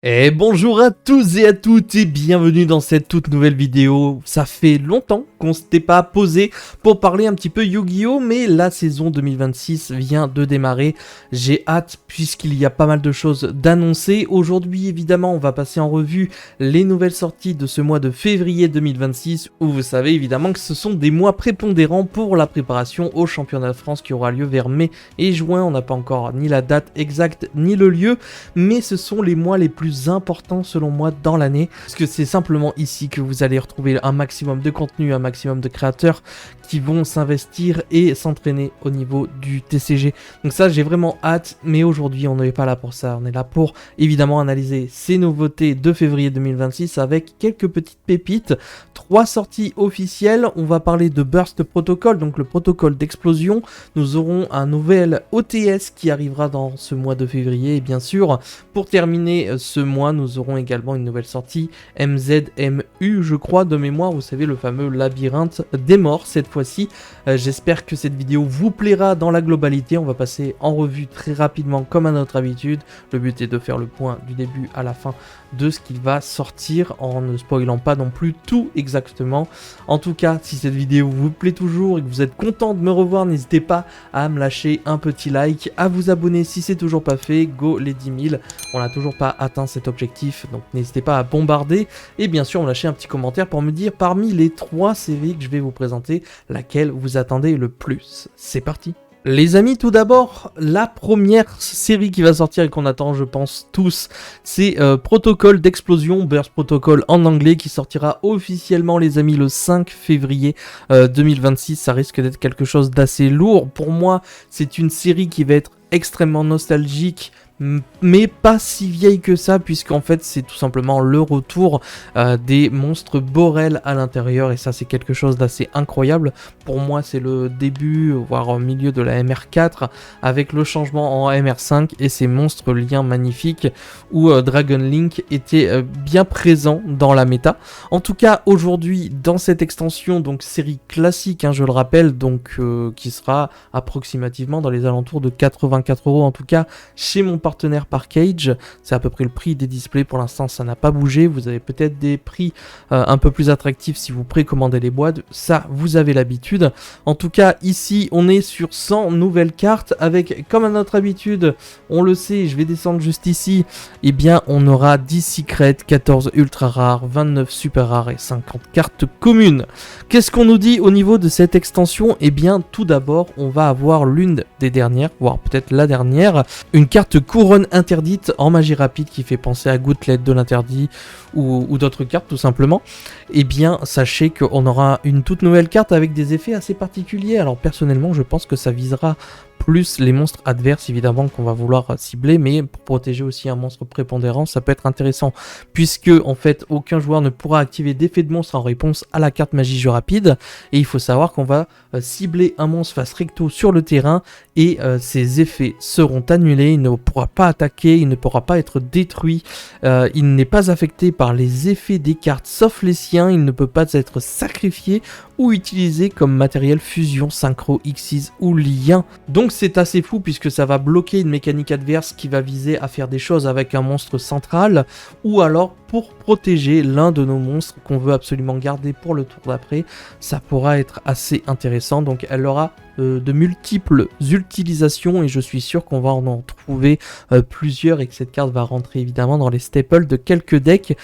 Et bonjour à tous et à toutes et bienvenue dans cette toute nouvelle vidéo. Ça fait longtemps qu'on s'était pas posé pour parler un petit peu Yu-Gi-Oh, mais la saison 2026 vient de démarrer. J'ai hâte puisqu'il y a pas mal de choses d'annoncer. Aujourd'hui évidemment on va passer en revue les nouvelles sorties de ce mois de février 2026 où vous savez évidemment que ce sont des mois prépondérants pour la préparation au championnat de France qui aura lieu vers mai et juin. On n'a pas encore ni la date exacte ni le lieu, mais ce sont les mois les plus important selon moi dans l'année, parce que c'est simplement ici que vous allez retrouver un maximum de contenu, un maximum de créateurs qui vont s'investir et s'entraîner au niveau du TCG. Donc ça j'ai vraiment hâte, mais aujourd'hui on n'est pas là pour ça, on est là pour évidemment analyser ces nouveautés de février 2026 avec quelques petites pépites, 3 sorties officielles. On va parler de Burst Protocol, donc le protocole d'explosion. Nous aurons un nouvel OTS qui arrivera dans ce mois de février, et bien sûr pour terminer ce mois nous aurons également une nouvelle sortie MZMU, je crois de mémoire, vous savez, le fameux labyrinthe des morts cette fois-ci. J'espère que cette vidéo vous plaira dans la globalité. On va passer en revue très rapidement comme à notre habitude. Le but est de faire le point du début à la fin de ce qu'il va sortir en ne spoilant pas non plus tout exactement. En tout cas, si cette vidéo vous plaît toujours et que vous êtes content de me revoir, n'hésitez pas à me lâcher un petit like, à vous abonner si c'est toujours pas fait. Go les 10 000, on n'a toujours pas atteint cet objectif, donc n'hésitez pas à bombarder et bien sûr me lâcher un petit commentaire pour me dire parmi les 3 séries que je vais vous présenter, laquelle vous attendez le plus. C'est parti. Les amis, tout d'abord, la première série qui va sortir et qu'on attend, je pense, tous, c'est Protocole d'explosion, Burst Protocol en anglais, qui sortira officiellement, les amis, le 5 février 2026. Ça risque d'être quelque chose d'assez lourd. Pour moi, c'est une série qui va être extrêmement nostalgique, mais pas si vieille que ça, puisqu'en fait c'est tout simplement le retour des monstres Borel à l'intérieur, et ça c'est quelque chose d'assez incroyable. Pour moi c'est le début, voire au milieu de la MR4, avec le changement en MR5 et ces monstres liens magnifiques où Dragon Link était bien présent dans la méta. En tout cas aujourd'hui dans cette extension, donc série classique, hein, je le rappelle, donc qui sera approximativement dans les alentours de 84 € en tout cas chez mon partenaire Parkage. C'est à peu près le prix des displays pour l'instant, ça n'a pas bougé. Vous avez peut-être des prix un peu plus attractifs si vous précommandez les boîtes, ça vous avez l'habitude. En tout cas ici on est sur 100 nouvelles cartes avec, comme à notre habitude, on le sait, je vais descendre juste ici, et bien on aura 10 secrets, 14 ultra rares, 29 super rares et 50 cartes communes. Qu'est-ce qu'on nous dit au niveau de cette extension? Et bien tout d'abord on va avoir l'une des dernières, voire peut-être la dernière, une carte couronne interdite en magie rapide qui fait penser à Gouttelette de l'interdit ou d'autres cartes tout simplement. Et bien sachez qu'on aura une toute nouvelle carte avec des effets assez particuliers. Alors personnellement je pense que ça visera plus les monstres adverses évidemment qu'on va vouloir cibler, mais pour protéger aussi un monstre prépondérant ça peut être intéressant, puisque en fait aucun joueur ne pourra activer d'effet de monstre en réponse à la carte magie jeu rapide, et il faut savoir qu'on va cibler un monstre face recto sur le terrain et ses effets seront annulés, il ne pourra pas attaquer, il ne pourra pas être détruit, il n'est pas affecté par les effets des cartes sauf les siens, il ne peut pas être sacrifié ou utilisé comme matériel fusion, synchro, Xyz ou lien. Donc c'est assez fou puisque ça va bloquer une mécanique adverse qui va viser à faire des choses avec un monstre central, ou alors pour protéger l'un de nos monstres qu'on veut absolument garder pour le tour d'après. Ça pourra être assez intéressant, donc elle aura de multiples utilisations et je suis sûr qu'on va en trouver plusieurs et que cette carte va rentrer évidemment dans les staples de quelques decks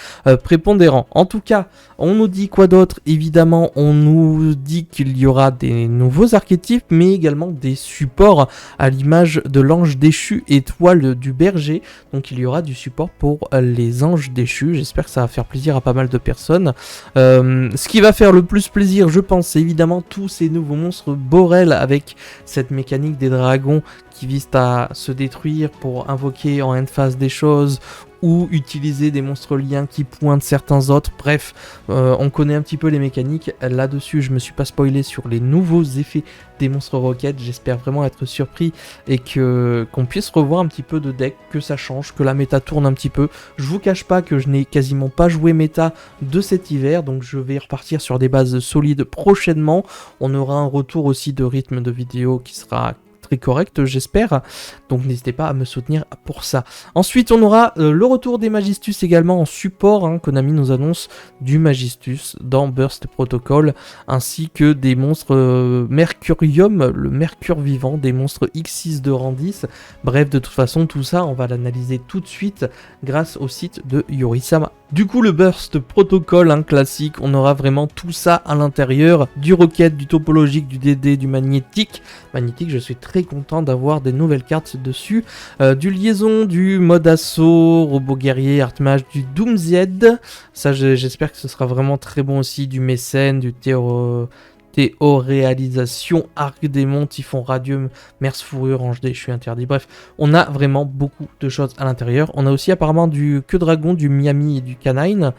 prépondérants. En tout cas, on nous dit quoi d'autre? Évidemment, on nous dit qu'il y aura des nouveaux archétypes, mais également des supports à l'image de l'ange déchu étoile du berger. Donc il y aura du support pour les anges déchus. J'espère que ça va faire plaisir à pas mal de personnes. Ce qui va faire le plus plaisir, je pense, c'est évidemment tous ces nouveaux monstres Borel avec cette mécanique des dragons qui visent à se détruire pour invoquer en end phase des choses ou utiliser des monstres liens qui pointent certains autres. Bref, on connaît un petit peu les mécaniques. Là-dessus, je me suis pas spoilé sur les nouveaux effets des monstres roquettes. J'espère vraiment être surpris et qu'on puisse revoir un petit peu de deck, que ça change, que la méta tourne un petit peu. Je vous cache pas que je n'ai quasiment pas joué méta de cet hiver, donc je vais repartir sur des bases solides prochainement. On aura un retour aussi de rythme de vidéo qui sera très correct, j'espère. Donc n'hésitez pas à me soutenir pour ça. Ensuite, on aura le retour des Magistus également en support. Konami nous annonce du Magistus dans Burst Protocol, ainsi que des monstres Mercurium, le Mercure vivant, des monstres X6 de rang 10. Bref, de toute façon, tout ça, on va l'analyser tout de suite grâce au site de Yorisama. Du coup, le Burst Protocol classique, on aura vraiment tout ça à l'intérieur, du Rocket, du topologique, du DD, du magnétique. Magnétique, je suis très content d'avoir des nouvelles cartes dessus. Du liaison, du mode assaut, robot guerrier, art mage, du Doom Z. Ça, j'espère que ce sera vraiment très bon aussi. Du mécène, du théoréalisation, arc démon, typhon radium, merce fourrure, ange déchu interdit. Bref, on a vraiment beaucoup de choses à l'intérieur. On a aussi apparemment du queue dragon, du Miami et du canine.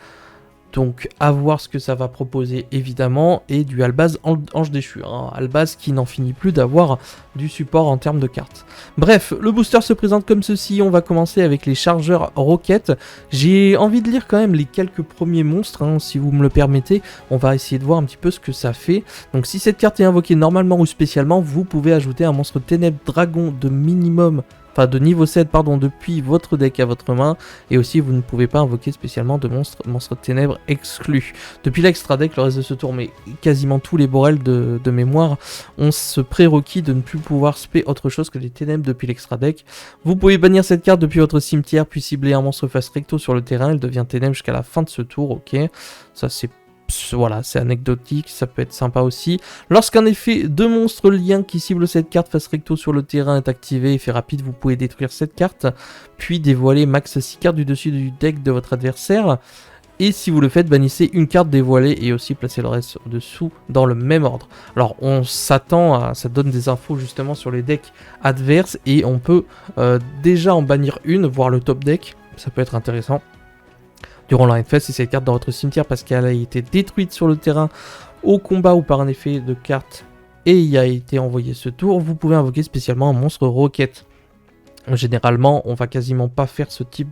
Donc à voir ce que ça va proposer évidemment, et du Albaz Ange Déchu, Albaz qui n'en finit plus d'avoir du support en termes de cartes. Bref, le booster se présente comme ceci, on va commencer avec les chargeurs Rocket. J'ai envie de lire quand même les quelques premiers monstres, si vous me le permettez, on va essayer de voir un petit peu ce que ça fait. Donc si cette carte est invoquée normalement ou spécialement, vous pouvez ajouter un monstre ténèbres dragon de minimum, enfin de niveau 7 pardon, depuis votre deck à votre main, et aussi vous ne pouvez pas invoquer spécialement de monstres ténèbres exclus. Depuis l'extra deck, le reste de ce tour, mais quasiment tous les borels de mémoire, ont ce prérequis de ne plus pouvoir spé autre chose que les ténèbres depuis l'extra deck. Vous pouvez bannir cette carte depuis votre cimetière, puis cibler un monstre face recto sur le terrain, elle devient ténèbres jusqu'à la fin de ce tour, ok. Ça c'est voilà, c'est anecdotique, ça peut être sympa aussi. Lorsqu'un effet de monstre lien qui cible cette carte face recto sur le terrain est activé, effet rapide, vous pouvez détruire cette carte, puis dévoiler max 6 cartes du dessus du deck de votre adversaire. Et si vous le faites, bannissez une carte dévoilée et aussi placez le reste au-dessous dans le même ordre. Alors on s'attend à... ça donne des infos justement sur les decks adverses et on peut déjà en bannir une, voir le top deck, ça peut être intéressant. Durant la Fest, c'est cette carte dans votre cimetière parce qu'elle a été détruite sur le terrain au combat ou par un effet de carte et il a été envoyé ce tour. Vous pouvez invoquer spécialement un monstre Rocket. Généralement, on va quasiment pas faire ce type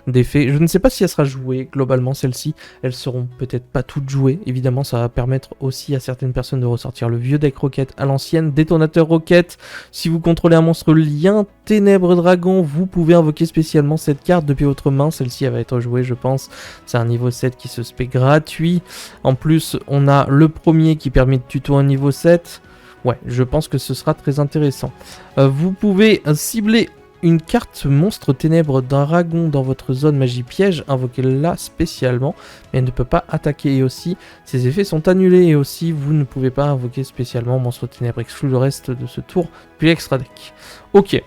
d'effet. Je ne sais pas si elle sera jouée globalement, celle-ci. Elles seront peut-être pas toutes jouées. Évidemment, ça va permettre aussi à certaines personnes de ressortir le vieux deck Rocket à l'ancienne. Détonateur Rocket. Si vous contrôlez un monstre lien Ténèbres Dragon, vous pouvez invoquer spécialement cette carte depuis votre main. Celle-ci, elle va être jouée, je pense. C'est un niveau 7 qui se spé gratuit. En plus, on a le premier qui permet de tuto un niveau 7. Ouais, je pense que ce sera très intéressant. Vous pouvez cibler une carte monstre ténèbres dragon dans votre zone magie piège, invoquez-la spécialement, mais elle ne peut pas attaquer. Et aussi, ses effets sont annulés. Et aussi, vous ne pouvez pas invoquer spécialement monstre ténèbres exclu le reste de ce tour, puis extra deck. Ok,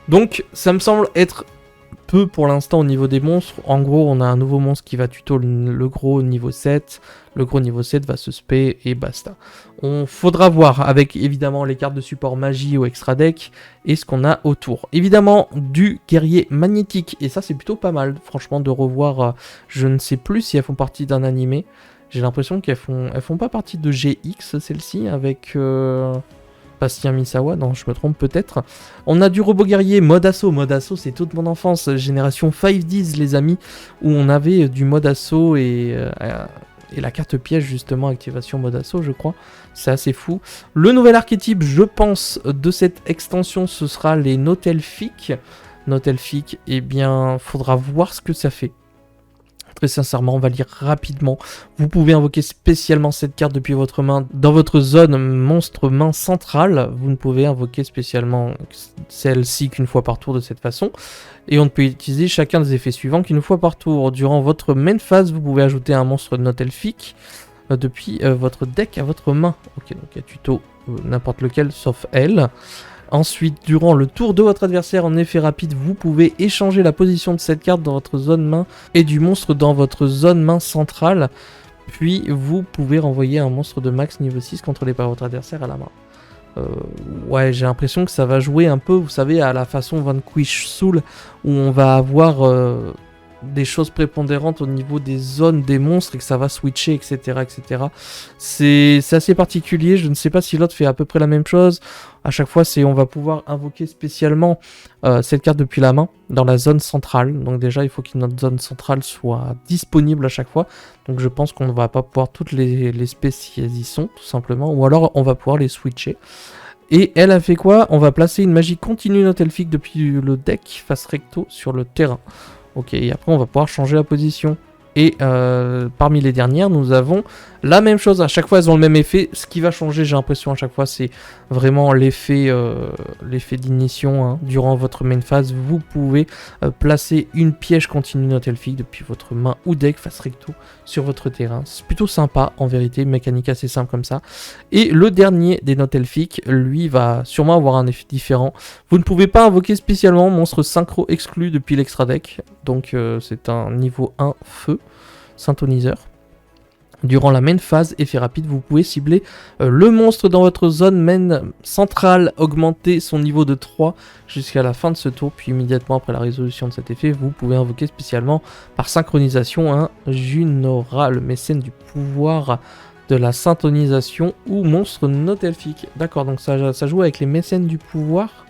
donc ça me semble être peu pour l'instant au niveau des monstres. En gros, on a un nouveau monstre qui va tuto le gros niveau 7. Le gros niveau 7 va se spé et basta. On faudra voir avec évidemment les cartes de support magie ou extra deck et ce qu'on a autour. Évidemment du guerrier magnétique et ça c'est plutôt pas mal franchement de revoir. Je ne sais plus si elles font partie d'un animé. J'ai l'impression qu'elles font pas partie de GX celle-ci avec... Bastien Misawa, non je me trompe peut-être. On a du robot guerrier mode assaut c'est toute mon enfance, génération 5Ds les amis, où on avait du mode assaut et la carte piège justement, activation mode assaut je crois, c'est assez fou. Le nouvel archétype je pense de cette extension ce sera les Notelfiques. Notelfiques, eh bien faudra voir ce que ça fait. Très sincèrement, on va lire rapidement. Vous pouvez invoquer spécialement cette carte depuis votre main dans votre zone monstre main centrale. Vous ne pouvez invoquer spécialement celle-ci qu'une fois par tour de cette façon. Et on ne peut utiliser chacun des effets suivants qu'une fois par tour. Durant votre main phase, vous pouvez ajouter un monstre Notelfique depuis votre deck à votre main. Ok, donc il y a tuto n'importe lequel sauf elle. Ensuite, durant le tour de votre adversaire en effet rapide, vous pouvez échanger la position de cette carte dans votre zone main et du monstre dans votre zone main centrale. Puis, vous pouvez renvoyer un monstre de max niveau 6 contrôlé par votre adversaire à la main. Ouais, j'ai l'impression que ça va jouer un peu, vous savez, à la façon Vanquish Soul, où on va avoir... des choses prépondérantes au niveau des zones des monstres et que ça va switcher, etc. etc. C'est assez particulier, je ne sais pas si l'autre fait à peu près la même chose. À chaque fois, on va pouvoir invoquer spécialement cette carte depuis la main dans la zone centrale. Donc déjà, il faut que notre zone centrale soit disponible à chaque fois. Donc je pense qu'on ne va pas pouvoir toutes les spécialiser, tout simplement. Ou alors, on va pouvoir les switcher. Et elle a fait quoi? On va placer une magie continue not elfique depuis le deck face recto sur le terrain. Ok, et après on va pouvoir changer la position. Et parmi les dernières, nous avons la même chose. À chaque fois, elles ont le même effet. Ce qui va changer, j'ai l'impression, à chaque fois, c'est vraiment l'effet d'ignition. Hein. Durant votre main phase, vous pouvez placer une piège continue not elfique depuis votre main ou deck face recto sur votre terrain. C'est plutôt sympa, en vérité. Une mécanique assez simple comme ça. Et le dernier des not elfiques, lui, va sûrement avoir un effet différent. Vous ne pouvez pas invoquer spécialement monstre synchro exclu depuis l'extra deck. Donc, c'est un niveau 1 feu. Synthoniseur. Durant la main phase, effet rapide, vous pouvez cibler le monstre dans votre zone main centrale, augmenter son niveau de 3 jusqu'à la fin de ce tour, puis immédiatement après la résolution de cet effet, vous pouvez invoquer spécialement par synchronisation un Junora, le mécène du pouvoir de la syntonisation ou monstre not elfique. D'accord, donc ça joue avec les mécènes du pouvoir.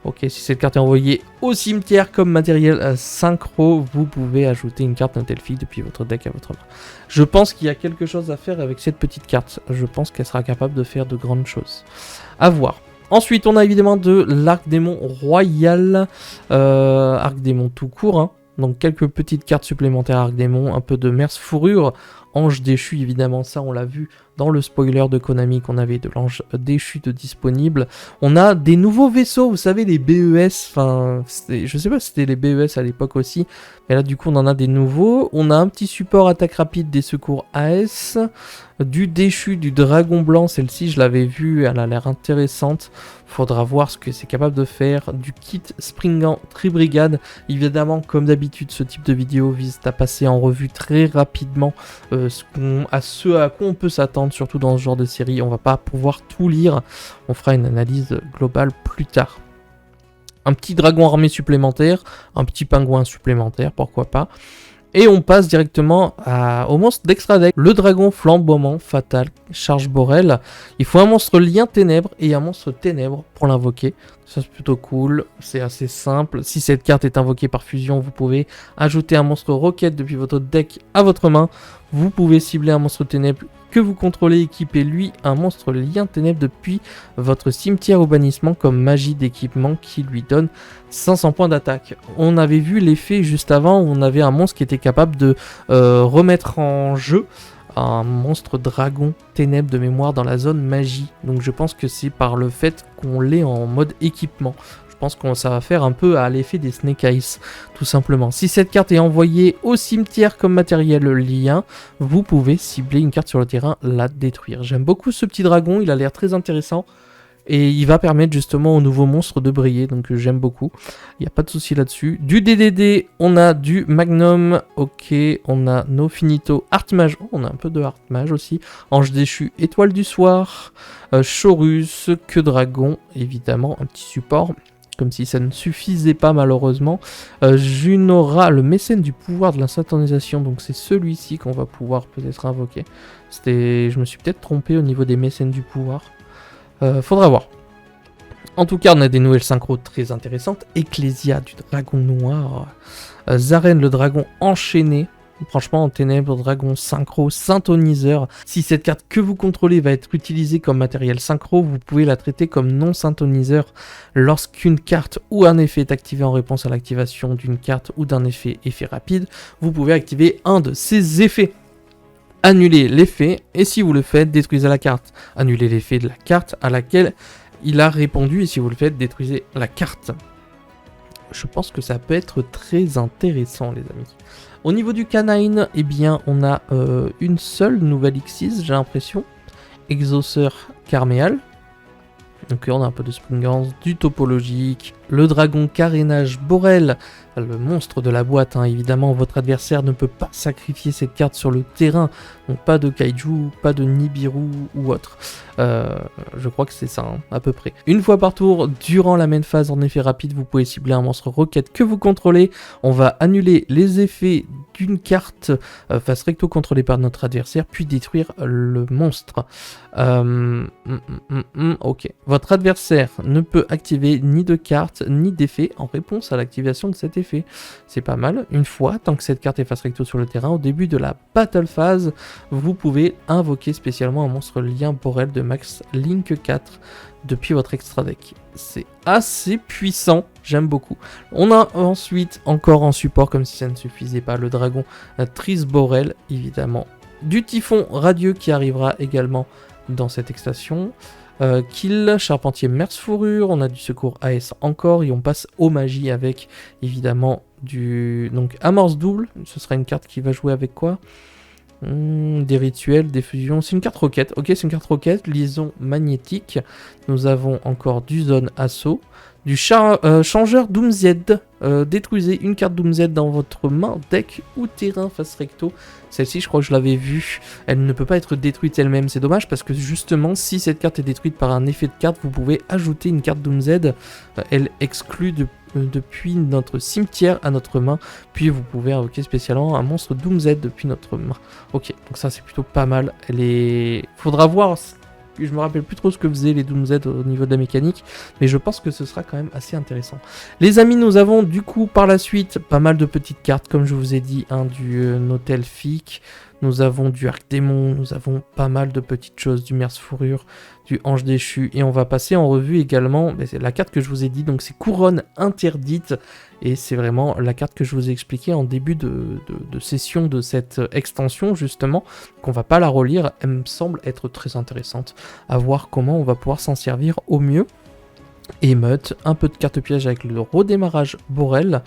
Ok, si cette carte est envoyée au cimetière comme matériel synchro, vous pouvez ajouter une carte not elfique depuis votre deck à votre main. Je pense qu'il y a quelque chose à faire avec cette petite carte. Je pense qu'elle sera capable de faire de grandes choses. À voir. Ensuite, on a évidemment de l'arc-démon royal. Arc-démon tout court, hein. Donc quelques petites cartes supplémentaires arc-démon, un peu de Merce fourrure, ange déchu évidemment, ça on l'a vu dans le spoiler de Konami qu'on avait de l'ange déchu de disponible. On a des nouveaux vaisseaux, vous savez les BES, enfin je sais pas si c'était les BES à l'époque aussi, mais là du coup on en a des nouveaux. On a un petit support attaque rapide des secours AS, du déchu, du dragon blanc, celle-ci je l'avais vue, elle a l'air intéressante. Faudra voir ce que c'est capable de faire. Du kit Springant Tribrigade. Évidemment, comme d'habitude, ce type de vidéo vise à passer en revue très rapidement ce à quoi on peut s'attendre, surtout dans ce genre de série. On va pas pouvoir tout lire. On fera une analyse globale plus tard. Un petit dragon armé supplémentaire, un petit pingouin supplémentaire, pourquoi pas. Et on passe directement au monstre d'extra deck, le dragon flamboiement fatal, charge Borel. Il faut un monstre lien ténèbres et un monstre ténèbres pour l'invoquer. Ça c'est plutôt cool, c'est assez simple. Si cette carte est invoquée par fusion, vous pouvez ajouter un monstre roquette depuis votre deck à votre main. Vous pouvez cibler un monstre ténèbres que vous contrôlez, équiper lui un monstre lien ténèbres depuis votre cimetière au bannissement comme magie d'équipement qui lui donne 500 points d'attaque. On avait vu l'effet juste avant où on avait un monstre qui était capable de remettre en jeu un monstre dragon ténèbres de mémoire dans la zone magie. Donc je pense que c'est par le fait qu'on l'ait en mode équipement. Je pense que ça va faire un peu à l'effet des Snake Eyes, tout simplement. Si cette carte est envoyée au cimetière comme matériel lien, vous pouvez cibler une carte sur le terrain, la détruire. J'aime beaucoup ce petit dragon, il a l'air très intéressant. Et il va permettre justement aux nouveaux monstres de briller, donc j'aime beaucoup. Il n'y a pas de souci là-dessus. Du DDD, on a du Magnum, ok, on a No Finito, Artmage, oh, on a un peu de Artmage aussi. Ange déchu, Étoile du soir, Chorus, Que dragon, évidemment, un petit support. Comme si ça ne suffisait pas malheureusement. Junora, le mécène du pouvoir de la syntonisation. Donc c'est celui-ci qu'on va pouvoir peut-être invoquer. Je me suis peut-être trompé au niveau des mécènes du pouvoir. Faudra voir. En tout cas, on a des nouvelles synchros très intéressantes. Ecclesia du dragon noir. Zaren, le dragon enchaîné. Franchement, en ténèbres, dragon synchro, syntoniseur. Si cette carte que vous contrôlez va être utilisée comme matériel synchro, vous pouvez la traiter comme non syntoniseur. Lorsqu'une carte ou un effet est activé en réponse à l'activation d'une carte ou d'un effet rapide, vous pouvez activer un de ces effets. Annulez l'effet, et si vous le faites, détruisez la carte. Annulez l'effet de la carte à laquelle il a répondu, et si vous le faites, détruisez la carte. Je pense que ça peut être très intéressant, les amis. Au niveau du canine, eh bien, on a une seule nouvelle Xyz, j'ai l'impression. Exauceur Carméal. Donc on a un peu de Springance, du topologique, le dragon carénage Borel, le monstre de la boîte, hein. Évidemment votre adversaire ne peut pas sacrifier cette carte sur le terrain, donc pas de kaiju, pas de Nibiru ou autre. Je crois que c'est ça, hein, à peu près. Une fois par tour, durant la main phase en effet rapide, vous pouvez cibler un monstre roquette que vous contrôlez. On va annuler les effets d'une carte face recto contrôlée par notre adversaire, puis détruire le monstre. Ok. Votre adversaire ne peut activer ni de carte ni d'effet en réponse à l'activation de cet effet. C'est pas mal. Une fois, tant que cette carte est face recto sur le terrain, au début de la battle phase, vous pouvez invoquer spécialement un monstre lien Borel de max Link 4. depuis votre extra deck. C'est assez puissant, j'aime beaucoup. On a ensuite, encore en support, comme si ça ne suffisait pas, le dragon Trisborel, évidemment. Du typhon radieux qui arrivera également dans cette extension. Kill, Charpentier Merce Fourrure, on a du secours AS encore, et on passe aux magies avec évidemment du donc amorce double. Ce sera une carte qui va jouer avec quoi? Des rituels, des fusions, c'est une carte roquette. Ok, c'est une carte roquette, liaison magnétique. Nous avons encore du zone assaut, du changeur Doomzed. Détruisez une carte Doomzed dans votre main, deck ou terrain face recto. Celle-ci, je crois que je l'avais vue. Elle ne peut pas être détruite elle-même. C'est dommage parce que justement, si cette carte est détruite par un effet de carte, vous pouvez ajouter une carte Doomzed. Elle exclut depuis notre cimetière à notre main. Puis vous pouvez invoquer spécialement un monstre Doomzed depuis notre main. Ok, donc ça c'est plutôt pas mal. Faudra voir. Je me rappelle plus trop ce que faisaient les Doomzed au niveau de la mécanique, mais je pense que ce sera quand même assez intéressant. Les amis, nous avons du coup par la suite pas mal de petites cartes, comme je vous ai dit, du Notel Fic, nous avons du Arc Démon, nous avons pas mal de petites choses, du Merce Fourrure, du Ange Déchu, et on va passer en revue également c'est la carte que je vous ai dit, donc c'est Couronne Interdite, et c'est vraiment la carte que je vous ai expliquée en début de session de cette extension, justement, qu'on va pas la relire, elle me semble être très intéressante, à voir comment on va pouvoir s'en servir au mieux. Émeute, un peu de carte piège avec le redémarrage Borel,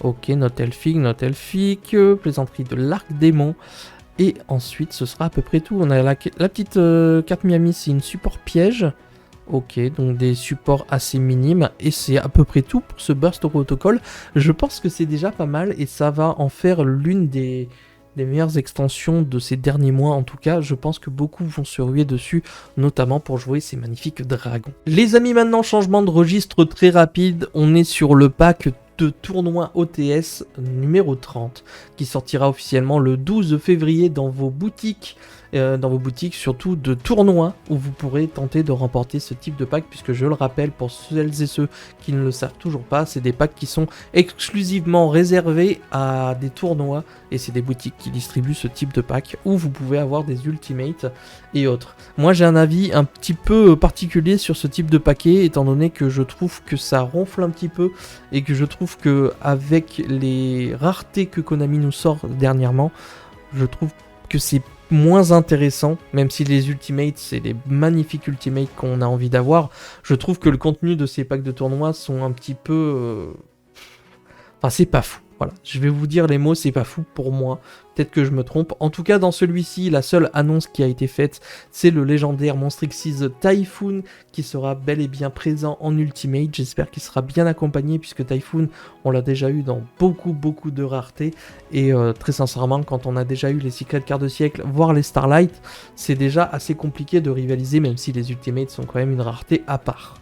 ok, Notel Fic, plaisanterie de l'Arc Démon, et ensuite ce sera à peu près tout. On a la petite carte Miami, c'est une support piège. Ok, donc des supports assez minimes, et c'est à peu près tout pour ce burst protocole. Je pense que c'est déjà pas mal, et ça va en faire l'une des meilleures extensions de ces derniers mois. En tout cas, je pense que beaucoup vont se ruer dessus, notamment pour jouer ces magnifiques dragons. Les amis, maintenant, changement de registre très rapide. On est sur le pack de tournoi OTS numéro 30, qui sortira officiellement le 12 février dans vos boutiques, surtout de tournois, où vous pourrez tenter de remporter ce type de pack, puisque je le rappelle pour celles et ceux qui ne le savent toujours pas, c'est des packs qui sont exclusivement réservés à des tournois, et c'est des boutiques qui distribuent ce type de pack, où vous pouvez avoir des ultimates et autres. Moi j'ai un avis un petit peu particulier sur ce type de paquet, étant donné que je trouve que ça ronfle un petit peu, et que je trouve que avec les raretés que Konami nous sort dernièrement, je trouve que c'est moins intéressant, même si les ultimates, c'est des magnifiques ultimates qu'on a envie d'avoir. Je trouve que le contenu de ces packs de tournois sont un petit peu... Enfin, c'est pas fou. Voilà, je vais vous dire les mots, c'est pas fou pour moi. Peut-être que je me trompe. En tout cas, dans celui-ci, la seule annonce qui a été faite, c'est le légendaire Monstre Xyz Typhoon qui sera bel et bien présent en Ultimate. J'espère qu'il sera bien accompagné, puisque Typhoon, on l'a déjà eu dans beaucoup de raretés. Et très sincèrement, quand on a déjà eu les Secret Cards de siècle, voire les Starlight, c'est déjà assez compliqué de rivaliser, même si les Ultimates sont quand même une rareté à part.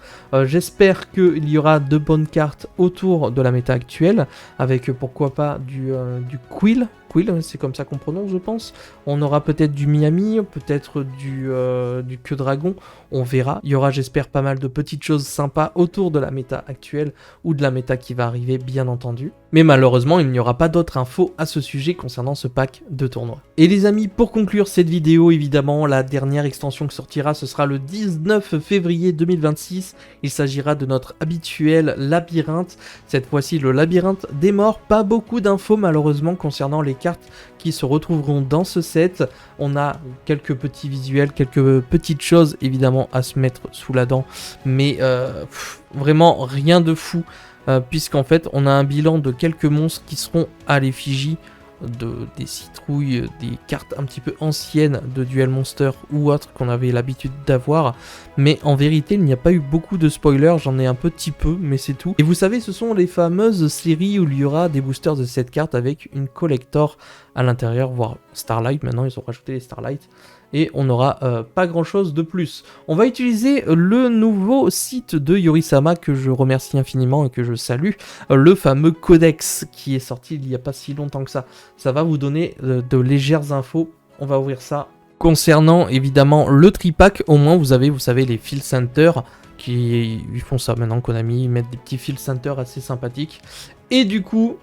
J'espère qu'il y aura de bonnes cartes autour de la méta actuelle, avec pourquoi pas du Quill, c'est comme ça qu'on prononce, je pense. On aura peut-être du Miami, peut-être du Queue Dragon, on verra. Il y aura, j'espère, pas mal de petites choses sympas autour de la méta actuelle, ou de la méta qui va arriver, bien entendu. Mais malheureusement, il n'y aura pas d'autres infos à ce sujet concernant ce pack de tournoi. Et les amis, pour conclure cette vidéo, évidemment, la dernière extension qui sortira, ce sera le 19 février 2026. Il s'agira de notre habituel labyrinthe. Cette fois-ci, le labyrinthe des morts. Pas beaucoup d'infos, malheureusement, concernant les cartes qui se retrouveront dans ce set. On a quelques petits visuels, quelques petites choses, évidemment, à se mettre sous la dent. Mais vraiment, rien de fou. Puisqu'en fait on a un bilan de quelques monstres qui seront à l'effigie des citrouilles, des cartes un petit peu anciennes de Duel Monster ou autres qu'on avait l'habitude d'avoir, mais en vérité il n'y a pas eu beaucoup de spoilers, j'en ai un petit peu, mais c'est tout. Et vous savez, ce sont les fameuses séries où il y aura des boosters de cette carte avec une collector à l'intérieur, voire Starlight. Maintenant ils ont rajouté les Starlight. Et on n'aura pas grand chose de plus. On va utiliser le nouveau site de Yorisama, que je remercie infiniment et que je salue, le fameux Codex qui est sorti il n'y a pas si longtemps que ça. Ça va vous donner de légères infos. On va ouvrir ça. Concernant évidemment le tripack, au moins vous avez, vous savez, les Field Center qui ils font ça maintenant. Konami, ils mettent des petits Field Center assez sympathiques. Et du coup,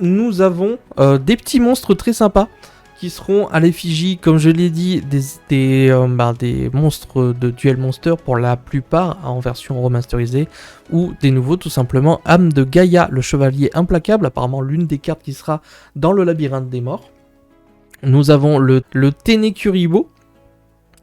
nous avons des petits monstres très sympas qui seront à l'effigie, comme je l'ai dit, des monstres de Duel Monster pour la plupart en version remasterisée, ou des nouveaux tout simplement. Âme de Gaïa, le chevalier implacable, apparemment l'une des cartes qui sera dans le labyrinthe des morts. Nous avons le Ténécuribo,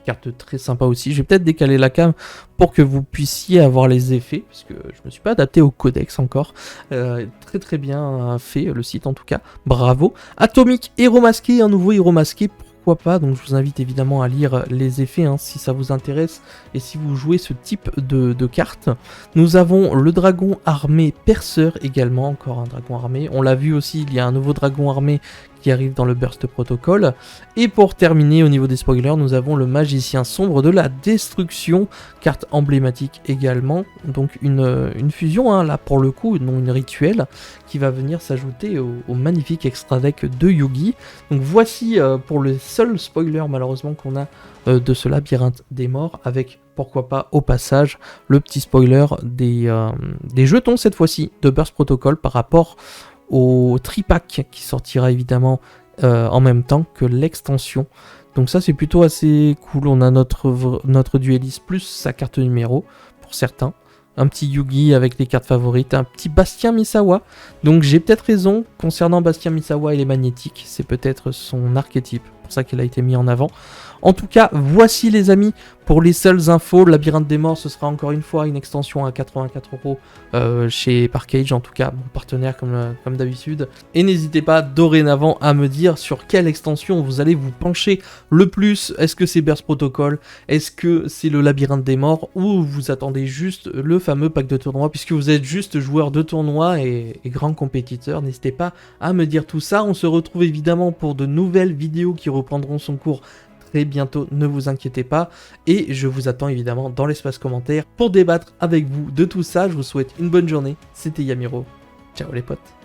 carte très sympa aussi. Je vais peut-être décaler la cam pour que vous puissiez avoir les effets, parce que je me suis pas adapté au codex encore. Très très bien fait le site en tout cas, bravo. Atomic Héros Masqué, un nouveau héros masqué, pourquoi pas. Donc je vous invite évidemment à lire les effets si ça vous intéresse et si vous jouez ce type de cartes. Nous avons le dragon armé perceur également, encore un dragon armé. On l'a vu aussi, il y a un nouveau dragon armé qui arrive dans le Burst Protocol. Et pour terminer au niveau des spoilers, nous avons le magicien sombre de la destruction, carte emblématique également, donc une fusion là pour le coup, non une rituelle, qui va venir s'ajouter au magnifique extra deck de Yugi. Donc voici pour le seul spoiler malheureusement qu'on a de ce labyrinthe des morts, avec pourquoi pas au passage le petit spoiler des jetons cette fois-ci de Burst Protocol par rapport au tripack qui sortira évidemment en même temps que l'extension. Donc ça c'est plutôt assez cool, on a notre dueliste plus sa carte numéro pour certains, un petit Yugi avec les cartes favorites, un petit Bastien Misawa. Donc j'ai peut-être raison concernant Bastien Misawa et les magnétiques, c'est peut-être son archétype, pour ça qu'elle a été mis en avant. En tout cas, voici les amis, pour les seules infos, le labyrinthe des morts, ce sera encore une fois une extension à 84€ chez Parkage, en tout cas, mon partenaire comme d'habitude. Et n'hésitez pas dorénavant à me dire sur quelle extension vous allez vous pencher le plus. Est-ce que c'est Burst Protocol? Est-ce que c'est le labyrinthe des morts? Ou vous attendez juste le fameux pack de tournoi? Puisque vous êtes juste joueur de tournoi et grand compétiteur, n'hésitez pas à me dire tout ça. On se retrouve évidemment pour de nouvelles vidéos qui reprendront son cours très bientôt, ne vous inquiétez pas, et je vous attends évidemment dans l'espace commentaire pour débattre avec vous de tout ça. Je vous souhaite une bonne journée, c'était Yamiro, ciao les potes.